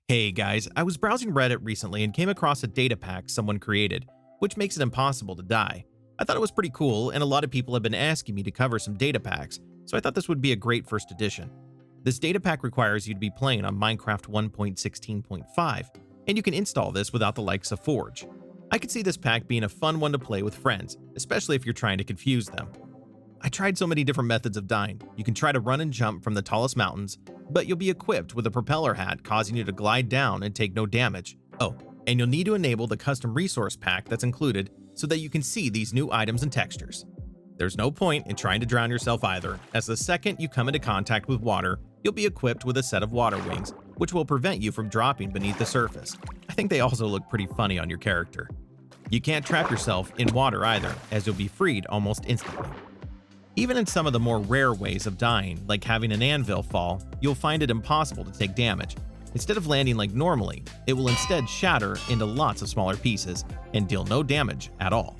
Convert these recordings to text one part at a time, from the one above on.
Hey guys, I was browsing Reddit recently and came across a data pack someone created, which makes it impossible to die. I thought it was pretty cool, and a lot of people have been asking me to cover some data packs, so I thought this would be a great first edition. This data pack requires you to be playing on Minecraft 1.16.5, and you can install this without the likes of Forge. I could see this pack being a fun one to play with friends, especially if you're trying to confuse them. I tried so many different methods of dying. You can try to run and jump from the tallest mountains, but you'll be equipped with a propeller hat causing you to glide down and take no damage. Oh, and you'll need to enable the custom resource pack that's included so that you can see these new items and textures. There's no point in trying to drown yourself either, as the second you come into contact with water, you'll be equipped with a set of water wings, which will prevent you from dropping beneath the surface. I think they also look pretty funny on your character. You can't trap yourself in water either, as you'll be freed almost instantly. Even in some of the more rare ways of dying, like having an anvil fall, you'll find it impossible to take damage. Instead of landing like normally, it will instead shatter into lots of smaller pieces and deal no damage at all.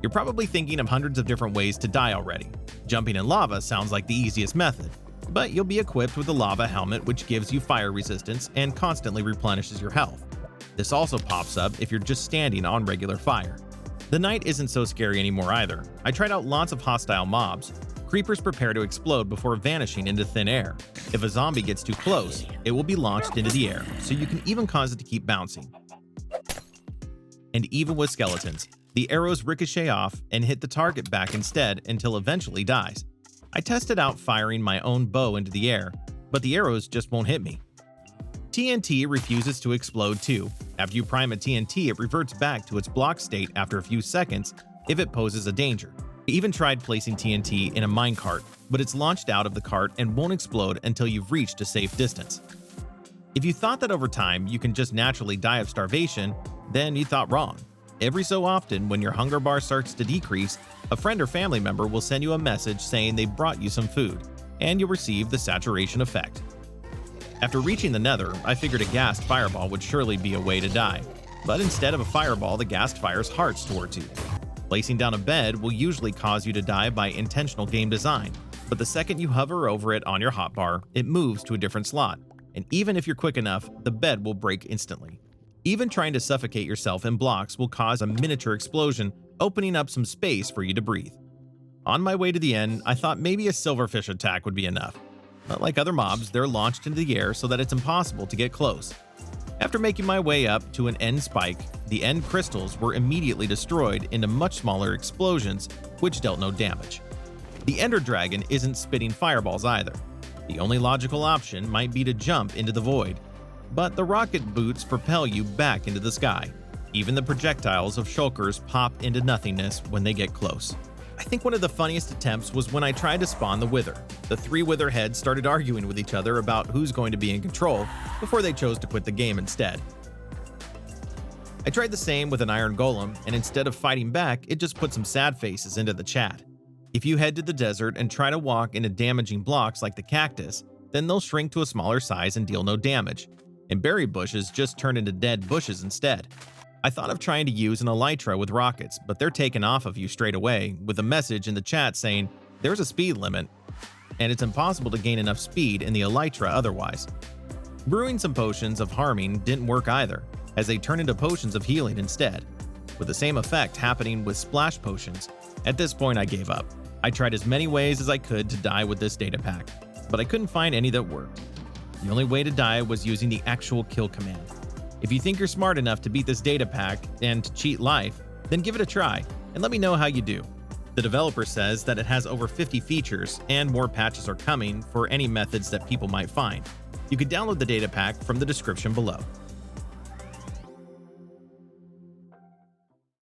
You're probably thinking of hundreds of different ways to die already. Jumping in lava sounds like the easiest method, but you'll be equipped with a lava helmet which gives you fire resistance and constantly replenishes your health. This also pops up if you're just standing on regular fire. The night isn't so scary anymore either. I tried out lots of hostile mobs. Creepers prepare to explode before vanishing into thin air. If a zombie gets too close, it will be launched into the air, so you can even cause it to keep bouncing. And even with skeletons, the arrows ricochet off and hit the target back instead until eventually dies. I tested out firing my own bow into the air, but the arrows just won't hit me. TNT refuses to explode too. After you prime a TNT, it reverts back to its block state after a few seconds if it poses a danger. I even tried placing TNT in a minecart, but it's launched out of the cart and won't explode until you've reached a safe distance. If you thought that over time you can just naturally die of starvation, then you thought wrong. Every so often, when your hunger bar starts to decrease, a friend or family member will send you a message saying they brought you some food, and you'll receive the saturation effect. After reaching the nether, I figured a gassed fireball would surely be a way to die, but instead of a fireball, the ghast fires hearts towards you. Placing down a bed will usually cause you to die by intentional game design, but the second you hover over it on your hotbar, it moves to a different slot, and even if you're quick enough, the bed will break instantly. Even trying to suffocate yourself in blocks will cause a miniature explosion, opening up some space for you to breathe. On my way to the end, I thought maybe a silverfish attack would be enough. But like other mobs, they're launched into the air so that it's impossible to get close. After making my way up to an end spike, the end crystals were immediately destroyed into much smaller explosions, which dealt no damage. The Ender Dragon isn't spitting fireballs either. The only logical option might be to jump into the void, but the rocket boots propel you back into the sky. Even the projectiles of shulkers pop into nothingness when they get close. I think one of the funniest attempts was when I tried to spawn the Wither. The three Wither heads started arguing with each other about who's going to be in control before they chose to quit the game instead. I tried the same with an Iron Golem, and instead of fighting back, it just put some sad faces into the chat. If you head to the desert and try to walk into damaging blocks like the cactus, then they'll shrink to a smaller size and deal no damage, and berry bushes just turn into dead bushes instead. I thought of trying to use an elytra with rockets, but they're taken off of you straight away with a message in the chat saying there's a speed limit, and it's impossible to gain enough speed in the elytra otherwise. Brewing some potions of harming didn't work either, as they turn into potions of healing instead, with the same effect happening with splash potions. At this point I gave up. I tried as many ways as I could to die with this data pack, but I couldn't find any that worked. The only way to die was using the actual kill command. If you think you're smart enough to beat this data pack and cheat life, then give it a try and let me know how you do. The developer says that it has over 50 features and more patches are coming for any methods that people might find. You can download the data pack from the description below.